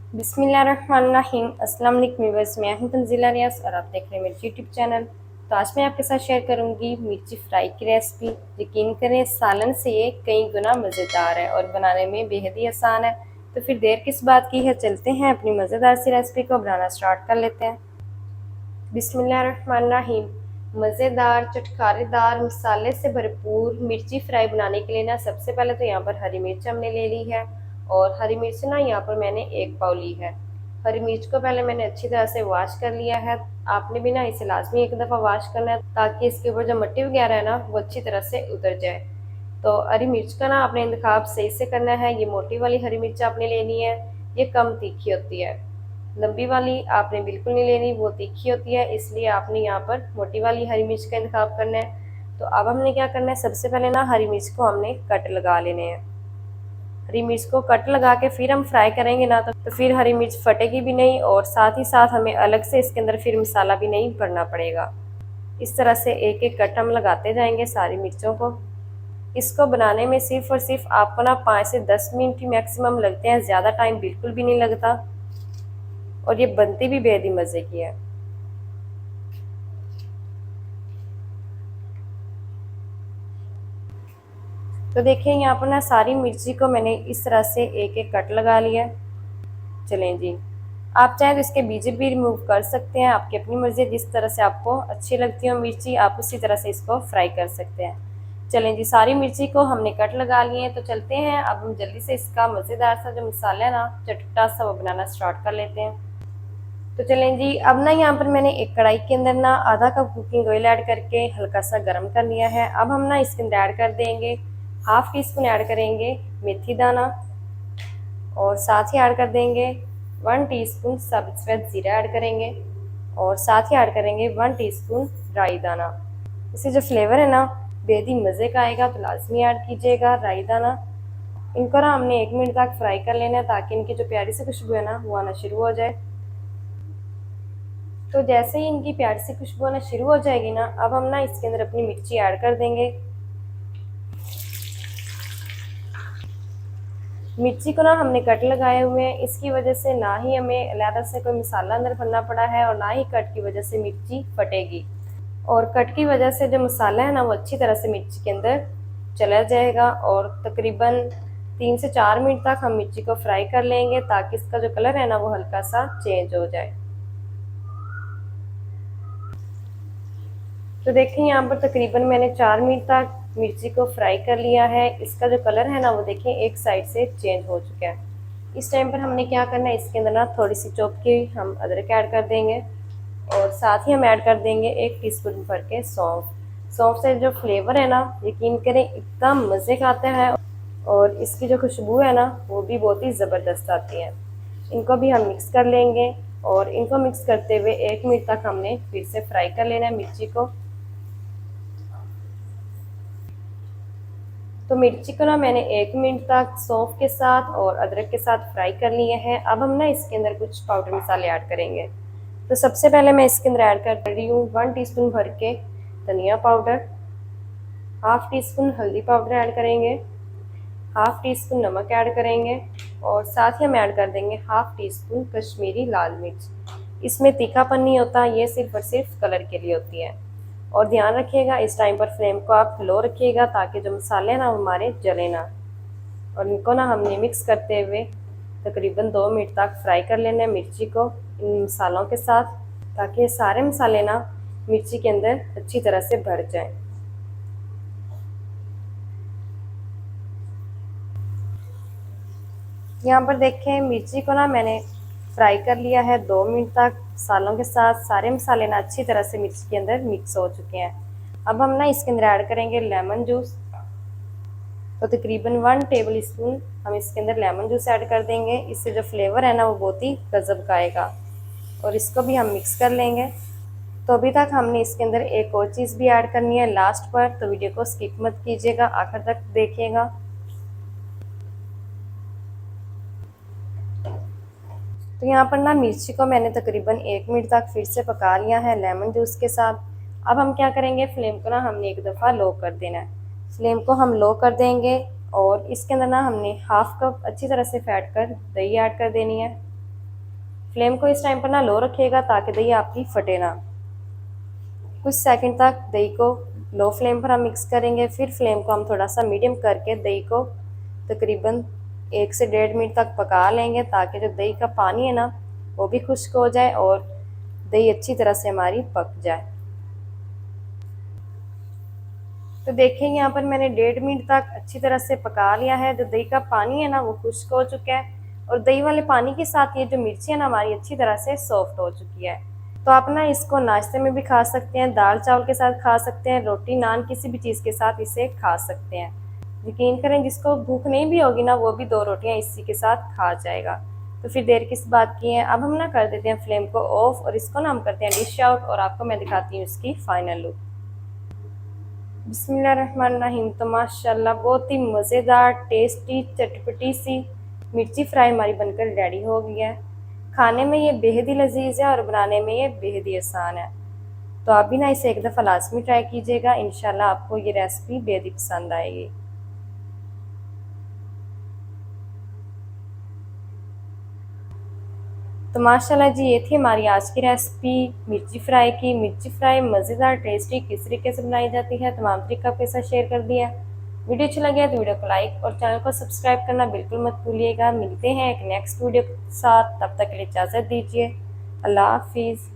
बिस्मिल्लाहिर्रहमानिर्रहीम। अस्सलाम वालेकुम व्यूअर्स, मैं हूं तंजीला रियाज और आप देख रहे हैं मेरे यूट्यूब चैनल। तो आज मैं आपके साथ शेयर करूंगी मिर्ची फ्राई की रेसिपी। यकीन करें सालन से ये कई गुना मज़ेदार है और बनाने में बेहद ही आसान है। तो फिर देर किस बात की है, चलते हैं अपनी मज़ेदार सी रेसिपी को बनाना स्टार्ट कर लेते हैं। बिस्मिल्लाहिर्रहमानिर्रहीम। मज़ेदार चटखारेदार मसाले से भरपूर मिर्ची फ्राई बनाने के लिए ना सबसे पहले तो यहाँ पर हरी मिर्च हमने ले ली है। और हरी मिर्च ना यहाँ पर मैंने एक पाव ली है। हरी मिर्च को पहले मैंने अच्छी तरह से वॉश कर लिया है। आपने भी ना इसे लाजमी एक दफ़ा वॉश करना है ताकि इसके ऊपर जो मिट्टी वगैरह है ना वो अच्छी तरह से उतर जाए। तो हरी मिर्च का ना आपने इंतखाब सही से करना है। ये मोटी वाली हरी मिर्च आपने लेनी है, ये कम तीखी होती है। लंबी वाली आपने बिल्कुल नहीं लेनी, वो तीखी होती है, इसलिए आपने यहाँ पर मोटी वाली हरी मिर्च का इंतखाब करना है। तो अब हमने क्या करना है, सबसे पहले ना हरी मिर्च को हमने कट लगा लेने हैं। हरी मिर्च को कट लगा के फिर हम फ्राई करेंगे ना तो फिर हरी मिर्च फटेगी भी नहीं और साथ ही साथ हमें अलग से इसके अंदर फिर मसाला भी नहीं भरना पड़ेगा। इस तरह से एक एक कट हम लगाते जाएंगे सारी मिर्चों को। इसको बनाने में सिर्फ और सिर्फ आपको ना 5 से 10 मिनट ही मैक्सिमम लगते हैं, ज़्यादा टाइम बिल्कुल भी नहीं लगता और ये बनती भी बेहद ही मज़े की है। तो देखिए यहाँ पर ना सारी मिर्ची को मैंने इस तरह से एक एक कट लगा लिया। चलें जी, आप चाहें तो इसके बीज भी रिमूव कर सकते हैं, आपकी अपनी मर्जी है। जिस तरह से आपको अच्छी लगती हो मिर्ची आप उसी तरह से इसको फ्राई कर सकते हैं। चलें जी, सारी मिर्ची को हमने कट लगा लिए हैं। तो चलते हैं अब हम जल्दी से इसका मज़ेदार सा जो मसाला है ना चटपटा सा वो बनाना स्टार्ट कर लेते हैं। तो चलें जी, अब ना यहाँ पर मैंने एक कढ़ाई के अंदर ना आधा कप कुकिंग ऑयल ऐड करके हल्का सा गर्म कर लिया है। अब हम ना इसके अंदर ऐड कर देंगे हाफ टी स्पून ऐड करेंगे मेथी दाना और साथ ही ऐड कर देंगे 1 टीस्पून सब्ज़ सफ़ेद ज़ीरा ऐड करेंगे और साथ ही ऐड करेंगे 1 टीस्पून राई दाना। इससे जो फ्लेवर है ना बेहद ही मज़े का आएगा, तो लाजमी ऐड कीजिएगा राई दाना। इनको ना हमने 1 मिनट तक फ्राई कर लेना है ताकि इनकी जो प्यारी सी खुशबू है ना वो आना शुरू हो जाए। तो जैसे ही इनकी प्यारी सी खुशबू आना शुरू हो जाएगी ना, अब हम ना इसके अंदर अपनी मिर्ची ऐड कर देंगे। मिर्ची को ना हमने कट लगाए हुए हैं, इसकी वजह से ना ही हमें अलग से कोई मसाला अंदर भरना पड़ा है और ना ही कट की वजह से मिर्ची फटेगी। और कट की वजह से जो मसाला है ना वो अच्छी तरह से मिर्ची के अंदर चला जाएगा और तकरीबन 3 से 4 मिनट तक हम मिर्ची को फ्राई कर लेंगे ताकि इसका जो कलर है ना वो हल्का सा चेंज हो जाए। तो देखें यहाँ पर तकरीबन मैंने 4 मिनट तक मिर्ची को फ्राई कर लिया है। इसका जो कलर है ना वो देखें एक साइड से चेंज हो चुका है। इस टाइम पर हमने क्या करना है, इसके अंदर ना थोड़ी सी चॉप की हम अदरक ऐड कर देंगे और साथ ही हम ऐड कर देंगे 1 टीस्पून भर के सौंफ। सौंफ से जो फ्लेवर है ना यकीन करें इतना मज़े का आता है और इसकी जो खुशबू है ना वो भी बहुत ही ज़बरदस्त आती है। इनको भी हम मिक्स कर लेंगे और इनको मिक्स करते हुए 1 मिनट तक हमने फिर से फ्राई कर लेना है मिर्ची को। तो मिर्ची को ना मैंने 1 मिनट तक सौंफ के साथ और अदरक के साथ फ्राई कर लिए हैं। अब हम ना इसके अंदर कुछ पाउडर मसाले ऐड करेंगे। तो सबसे पहले मैं इसके अंदर ऐड कर रही हूँ 1 टीस्पून भर के धनिया पाउडर, हाफ टी स्पून हल्दी पाउडर ऐड करेंगे, हाफ टी स्पून नमक ऐड करेंगे और साथ ही हम ऐड कर देंगे हाफ टी स्पून कश्मीरी लाल मिर्च। इसमें तीखापन नहीं होता, ये सिर्फ और सिर्फ कलर के लिए होती है। और ध्यान रखिएगा इस टाइम पर फ्लेम को आप लो रखिएगा ताकि जो मसाले हैं ना हमारे जले ना। और इनको ना हमने मिक्स करते हुए तकरीबन 2 मिनट तक फ्राई कर लेना है मिर्ची को इन मसालों के साथ ताकि सारे मसाले ना मिर्ची के अंदर अच्छी तरह से भर जाएं। यहाँ पर देखें मिर्ची को ना मैंने फ्राई कर लिया है 2 मिनट तक मसालों के साथ। सारे मसाले ना अच्छी तरह से मिर्ची के अंदर मिक्स हो चुके हैं। अब हम ना इसके अंदर ऐड करेंगे लेमन जूस। तो तकरीबन 1 टेबल स्पून हम इसके अंदर लेमन जूस ऐड कर देंगे। इससे जो फ्लेवर है ना वो बहुत ही गजब का आएगा और इसको भी हम मिक्स कर लेंगे। तो अभी तक हमने इसके अंदर एक और चीज़ भी ऐड करनी है लास्ट पर, तो वीडियो को स्किप मत कीजिएगा, आखिर तक देखिएगा। तो यहाँ पर ना मिर्ची को मैंने तकरीबन 1 मिनट तक फिर से पका लिया है लेमन जूस के साथ। अब हम क्या करेंगे, फ्लेम को ना हमने एक दफ़ा लो कर देना है। फ्लेम को हम लो कर देंगे और इसके अंदर ना हमने हाफ कप अच्छी तरह से फैट कर दही ऐड कर देनी है। फ्लेम को इस टाइम पर ना लो रखिएगा ताकि दही आपकी फटे ना। कुछ सेकंड तक दही को लो फ्लेम पर हम मिक्स करेंगे, फिर फ्लेम को हम थोड़ा सा मीडियम करके दही को तकरीबन 1 से 1.5 मिनट तक पका लेंगे ताकि जो दही का पानी है ना वो भी खुश्क हो जाए और दही अच्छी तरह से हमारी पक जाए। तो देखें यहाँ पर मैंने 1.5 मिनट तक अच्छी तरह से पका लिया है। जो दही का पानी है ना वो खुश्क हो चुका है और दही वाले पानी के साथ ये जो मिर्ची है ना हमारी अच्छी तरह से सॉफ्ट हो चुकी है। तो आप ना इसको नाश्ते में भी खा सकते हैं, दाल चावल के साथ खा सकते हैं, रोटी नान किसी भी चीज़ के साथ इसे खा सकते हैं। यकीन करें जिसको भूख नहीं भी होगी ना वो भी 2 रोटियां इसी के साथ खा जाएगा। तो फिर देर किस बात की है, अब हम ना कर देते हैं फ्लेम को ऑफ और इसको ना हम करते हैं डिश आउट और आपको मैं दिखाती हूँ इसकी फाइनल लुक। बिस्मिल्लाहिर्रहमानिर्रहीम। तो माशाल्लाह बहुत ही मज़ेदार टेस्टी चटपटी सी मिर्ची फ्राई हमारी बनकर रेडी हो गई है। खाने में ये बेहद ही लजीज है और बनाने में ये बेहद ही आसान है। तो आप भी ना इसे एक दफ़ा लाजमी ट्राई कीजिएगा, इंशाल्लाह आपको ये रेसिपी बेहद ही पसंद आएगी। तो माशाल्लाह जी ये थी हमारी आज की रेसिपी मिर्ची फ्राई की। मिर्ची फ्राई मज़ेदार टेस्टी किस तरीके से बनाई जाती है तमाम तरीका आपके साथ शेयर कर दिया। वीडियो अच्छा लगे तो वीडियो को लाइक और चैनल को सब्सक्राइब करना बिल्कुल मत भूलिएगा। मिलते हैं एक नेक्स्ट वीडियो के साथ, तब तक के लिए इजाज़त दीजिए। अल्लाह हाफिज़।